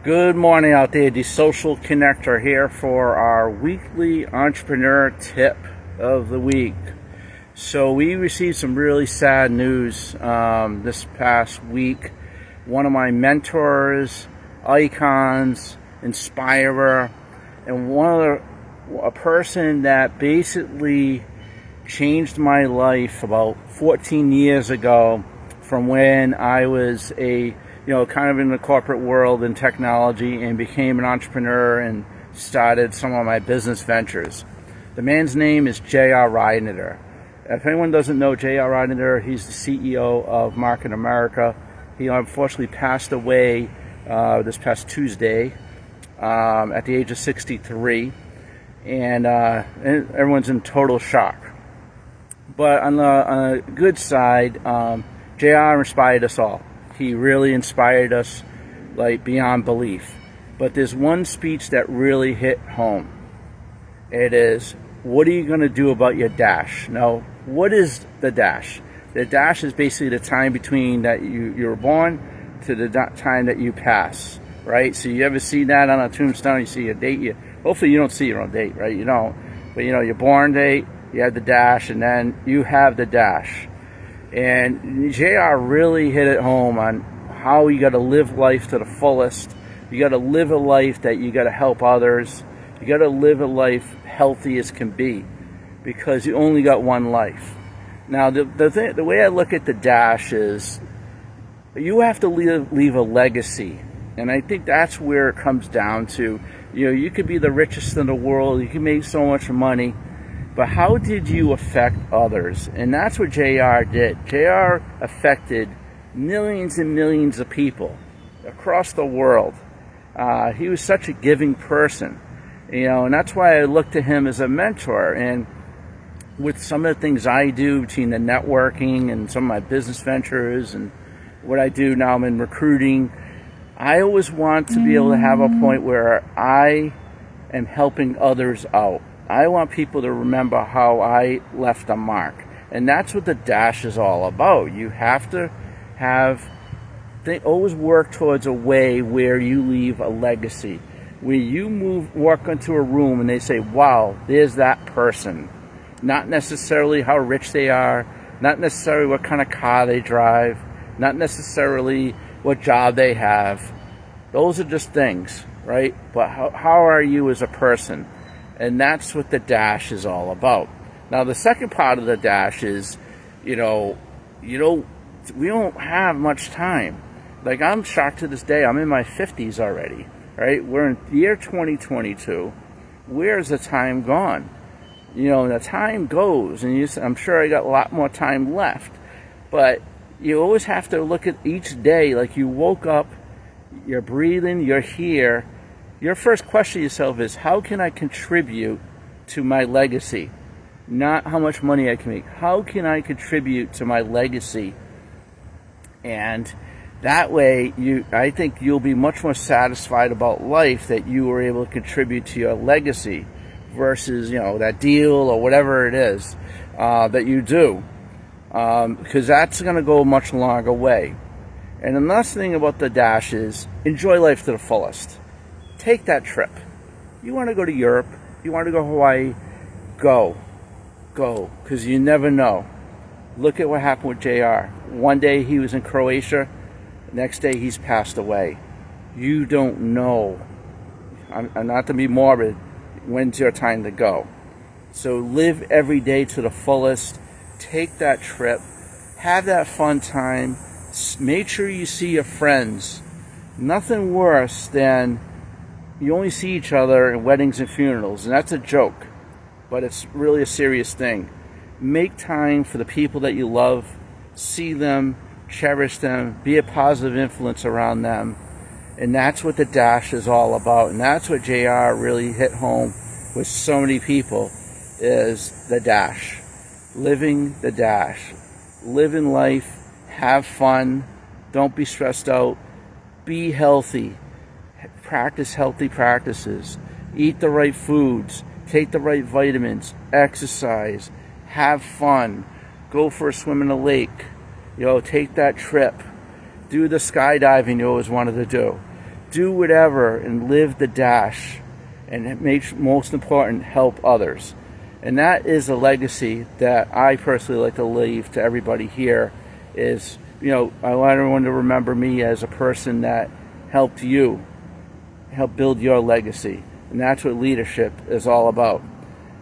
Good morning out there, the social connector here for our weekly entrepreneur tip of the week. So we received some really sad news this past week. One of my mentors, icons, inspirer, and a person that basically changed my life about 14 years ago from when I was kind of in the corporate world and technology and became an entrepreneur and started some of my business ventures. The man's name is J.R. Reidner. If anyone doesn't know J.R. Reidner, he's the CEO of Market America. He unfortunately passed away this past Tuesday at the age of 63, and everyone's in total shock. But on the good side, J.R. inspired us all. He really inspired us like beyond belief. But there's one speech that really hit home. It is, what are you going to do about your dash? Now, what is the dash? The dash is basically the time between that you were born to the time that you pass, right? So you ever see that on a tombstone? You see your date. Hopefully you don't see your own date, right? You don't. But your born date, you have the dash, and then you have the dash. And JR really hit it home on how you got to live life to the fullest. You got to live a life that you got to help others. You got to live a life healthy as can be, because you only got one life. Now, the way I look at the dash is you have to leave a legacy. And I think that's where it comes down to. You could be the richest in the world. You can make so much money. But how did you affect others? And that's what JR did. JR affected millions and millions of people across the world. He was such a giving person, and that's why I look to him as a mentor. And with some of the things I do, between the networking and some of my business ventures and what I do now, I'm in recruiting, I always want to be able to have a point where I am helping others out. I want people to remember how I left a mark. And that's what the dash is all about. You have to always work towards a way where you leave a legacy. Where you walk into a room and they say, wow, there's that person. Not necessarily how rich they are, not necessarily what kind of car they drive, not necessarily what job they have. Those are just things, right? But how are you as a person? And that's what the dash is all about. Now, the second part of the dash is, we don't have much time. Like, I'm shocked to this day. I'm in my 50s already, right? We're in year 2022. Where's the time gone? The time goes, and I'm sure I got a lot more time left. But you always have to look at each day like you woke up, you're breathing, you're here. Your first question to yourself is, how can I contribute to my legacy? Not how much money I can make. How can I contribute to my legacy? And that way, I think you'll be much more satisfied about life that you were able to contribute to your legacy versus, that deal or whatever it is that you do. Because that's going to go a much longer way. And the last thing about the dash is enjoy life to the fullest. Take that trip. You want to go to Europe, you want to go to Hawaii, go, because you never know. Look at what happened with JR. One day he was in Croatia, the next day he's passed away. You don't know. I'm not to be morbid, when's your time to go? So live every day to the fullest. Take that trip, have that fun time, make sure you see your friends. Nothing worse than you only see each other in weddings and funerals, and that's a joke, but it's really a serious thing. Make time for the people that you love, see them, cherish them, be a positive influence around them, and that's what the dash is all about. And that's what JR really hit home with so many people, is the dash. Living the dash. Live in life, have fun, don't be stressed out, be healthy. Practice healthy practices, eat the right foods, take the right vitamins, exercise, have fun, go for a swim in a lake, take that trip, do the skydiving you always wanted to do. do whatever and live the dash, and it makes, most important, help others. And that is a legacy that I personally like to leave to everybody here. Is, you know, I want everyone to remember me as a person that helped you, help build your legacy. And that's what leadership is all about.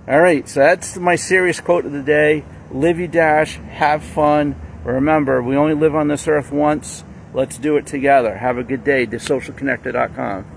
All right, so that's my serious quote of the day. Live your dash, have fun. Remember, we only live on this earth once. Let's do it together. Have a good day. TheSocialConnector.com.